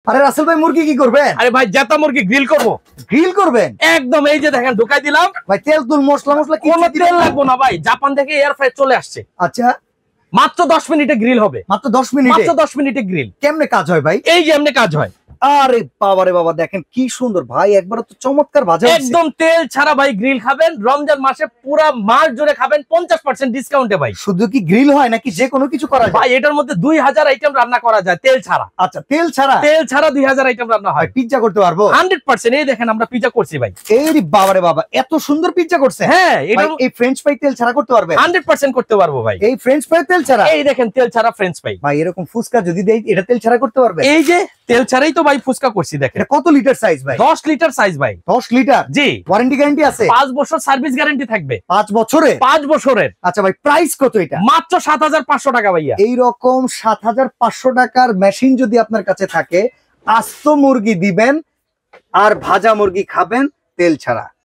আরে রাসেল ভাই মুরগি কি করবেন? আরে ভাই জেতা মুরগি গ্রিল করব। গ্রিল করবেন? একদম এই যে দেখেন ঢুকাই দিলাম ভাই। তেল তুল মশলা কোনো তেল লাগবে না ভাই, জাপান থেকে এয়ার ফ্রাই চলে আসছে। আচ্ছা, মাত্র 10 মিনিটে গ্রিল হবে। মাত্র 10 মিনিটে? মাত্র 10 মিনিটে গ্রিল। কেমনে কাজ হয় ভাই? এই যে এমনি কাজ হয়। আরে বাবা রে বাবা, দেখেন কি সুন্দর ভাই, একবার তো চমৎকার ভাজা হচ্ছে। একদম তেল ছাড়া ভাই গ্রিল খাবেন, রমজান মাসে পুরো মাস জুড়ে খাবেন 50% ডিসকাউন্টে ভাই। শুধু কি গ্রিল হয় নাকি যে কোনো কিছু করা যায়? ভাই এটার মধ্যে 2000 আইটেম রান্না করা যায় তেল ছাড়া। আচ্ছা, তেল ছাড়া? তেল ছাড়া 2000 আইটেম রান্না হয়। পিজ্জা করতে পারবো 100%। এই দেখেন আমরা পিজ্জা করছি ভাই। এই বাবা রে বাবা, এত সুন্দর পিজ্জা করছে। হ্যাঁ, এটা এই ফ্রেঞ্চ ফ্রাই তেল ছাড়া করতে পারবে? 100% করতে পারবো ভাই। এই ফ্রেঞ্চ ফ্রাই তেল ছাড়া? এই দেখেন তেল ছাড়া ফ্রেঞ্চ ফ্রাই। ভাই এরকম ফুচকা যদি দেই, এটা তেল ছাড়া করতে পারবে? এই যে তেল ছাড়াই তো ভাই ফুচকা করছি দেখেন। এটা কত লিটার সাইজ ভাই? 10 লিটার সাইজ ভাই। 10 লিটার? জি। ওয়ারেন্টি গ্যারান্টি আছে? 5 বছর সার্ভিস গ্যারান্টি থাকবে। 5 বছরে? 5 বছরের। আচ্ছা ভাই, প্রাইস কত এটা? মাত্র 7500 টাকা ভাইয়া। এইরকম 7500 টাকার মেশিন যদি আপনার কাছে থাকে, আস্ত মুরগি দিবেন আর ভাজা মুরগি খাবেন তেল ছাড়া।